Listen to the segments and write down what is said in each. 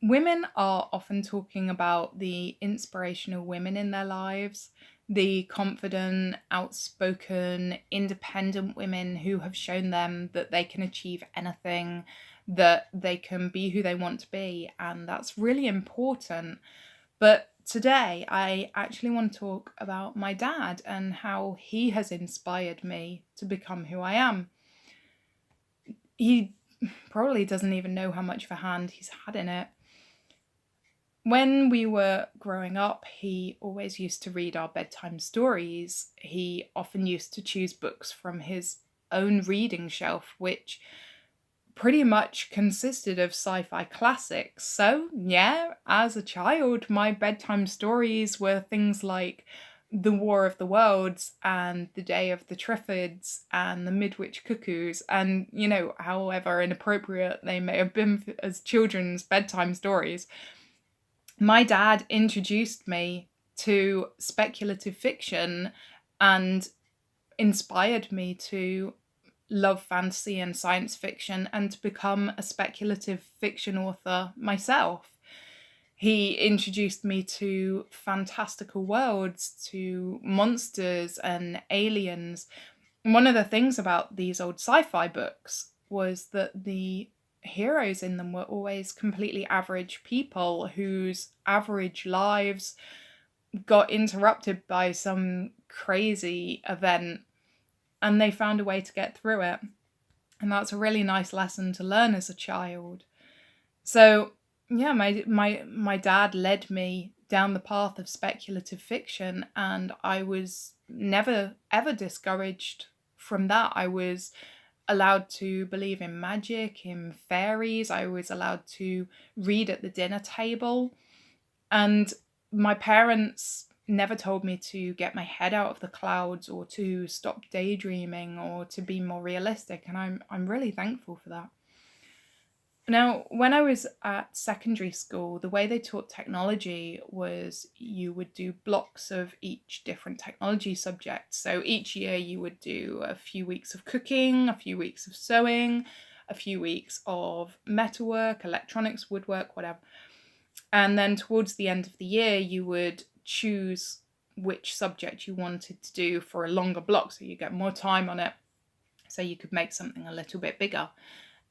Women are often talking about the inspirational women in their lives, the confident, outspoken, independent women who have shown them that they can achieve anything, that they can be who they want to be, and that's really important. But today, I actually want to talk about my dad and how he has inspired me to become who I am. He probably doesn't even know how much of a hand he's had in it. When we were growing up, he always used to read our bedtime stories. He often used to choose books from his own reading shelf, which pretty much consisted of sci fi classics. So, yeah, as a child, my bedtime stories were things like The War of the Worlds and The Day of the Triffids and The Midwich Cuckoos, and, however inappropriate they may have been as children's bedtime stories. My dad introduced me to speculative fiction and inspired me to love fantasy and science fiction and to become a speculative fiction author myself. He introduced me to fantastical worlds, to monsters and aliens. One of the things about these old sci fi books was that the heroes in them were always completely average people whose average lives got interrupted by some crazy event and they found a way to get through it. And that's a really nice lesson to learn as a child. So, yeah, my dad led me down the path of speculative fiction, and I was never ever discouraged from that. I was allowed to believe in magic, in fairies. I was allowed to read at the dinner table. And my parents never told me to get my head out of the clouds or to stop daydreaming or to be more realistic. And I'm really thankful for that. Now, when I was at secondary school, the way they taught technology was you would do blocks of each different technology subject. So each year you would do a few weeks of cooking, a few weeks of sewing, a few weeks of metalwork, electronics, woodwork, whatever. And then towards the end of the year, you would choose which subject you wanted to do for a longer block so you get more time on it, so you could make something a little bit bigger.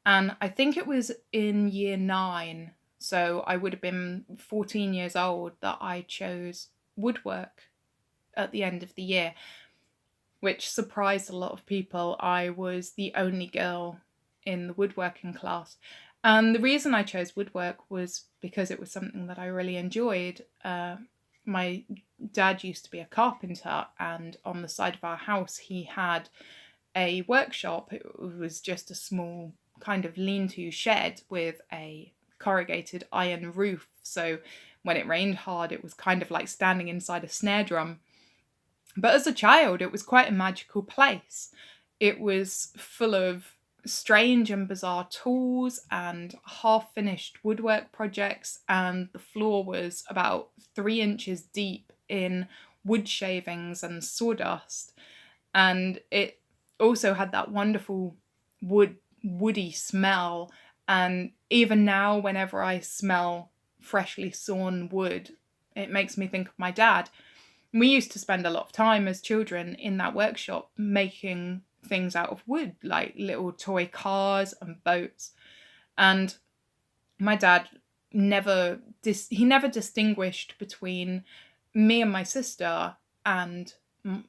And I think it was in year 9, so I would have been 14 years old, that I chose woodwork at the end of the year, which surprised a lot of people. I was the only girl in the woodworking class. And the reason I chose woodwork was because it was something that I really enjoyed. My dad used to be a carpenter, and on the side of our house, he had a workshop. It was just a small kind of lean-to shed with a corrugated iron roof. So when it rained hard, it was kind of like standing inside a snare drum. But as a child, it was quite a magical place. It was full of strange and bizarre tools and half-finished woodwork projects, and the floor was about 3 inches deep in wood shavings and sawdust. And it also had that wonderful woody smell. And even now, whenever I smell freshly sawn wood, it makes me think of my dad. We used to spend a lot of time as children in that workshop making things out of wood, like little toy cars and boats. And my dad never distinguished between me and my sister and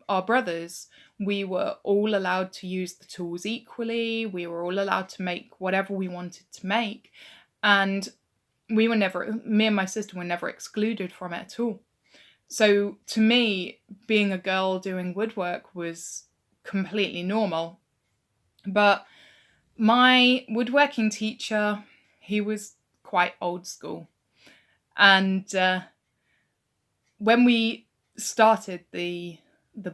our brothers. We were all allowed to use the tools equally. We were all allowed to make whatever we wanted to make. And me and my sister were never excluded from it at all. So to me, being a girl doing woodwork was completely normal. But my woodworking teacher, he was quite old school. And when we started the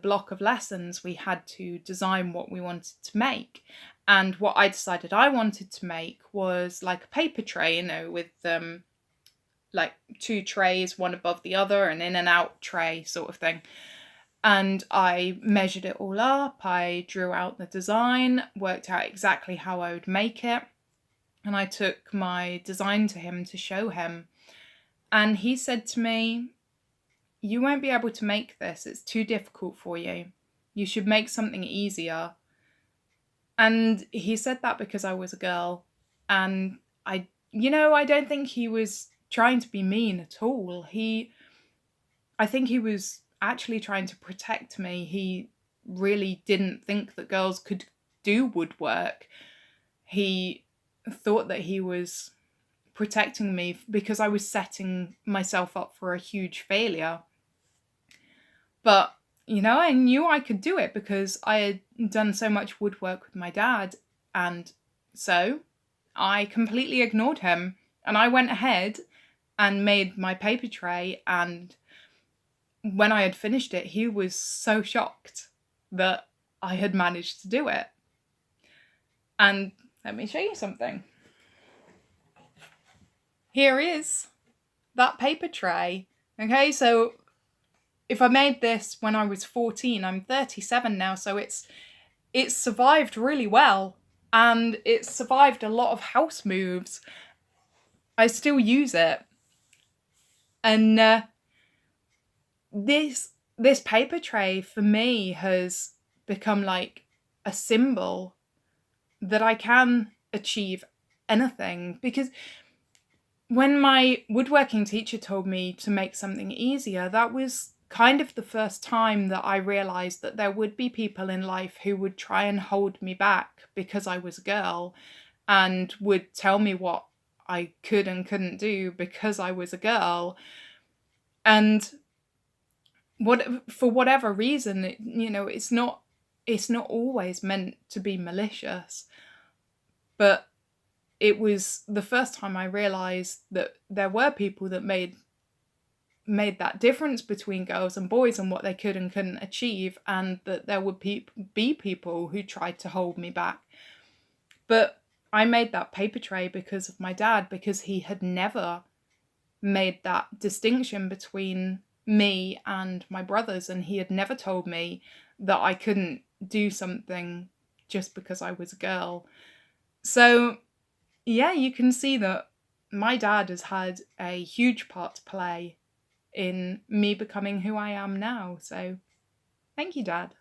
block of lessons, we had to design what we wanted to make. And what I decided I wanted to make was like a paper tray, with like 2 trays, one above the other, an in and out tray sort of thing. And I measured it all up. I drew out the design, worked out exactly how I would make it. and I took my design to him to show him. And he said to me, "You won't be able to make this. It's too difficult for you. You should make something easier." And he said that because I was a girl. And I don't think he was trying to be mean at all. I think he was actually trying to protect me. He really didn't think that girls could do woodwork. He thought that he was protecting me because I was setting myself up for a huge failure. But, I knew I could do it because I had done so much woodwork with my dad. And so I completely ignored him, and I went ahead and made my paper tray. And when I had finished it, he was so shocked that I had managed to do it. And let me show you something. Here is that paper tray. Okay, so if I made this when I was 14, I'm 37 now, so it's survived really well, and it's survived a lot of house moves. I still use it. And this paper tray for me has become like a symbol that I can achieve anything, because when my woodworking teacher told me to make something easier, that was kind of the first time that I realized that there would be people in life who would try and hold me back because I was a girl, and would tell me what I could and couldn't do because I was a girl. And for whatever reason, it's not always meant to be malicious, but it was the first time I realized that there were people that made that difference between girls and boys and what they could and couldn't achieve, and that there would be people who tried to hold me back. But I made that paper tray because of my dad, because he had never made that distinction between me and my brothers, and he had never told me that I couldn't do something just because I was a girl. So yeah, you can see that my dad has had a huge part to play in me becoming who I am now. So thank you, Dad.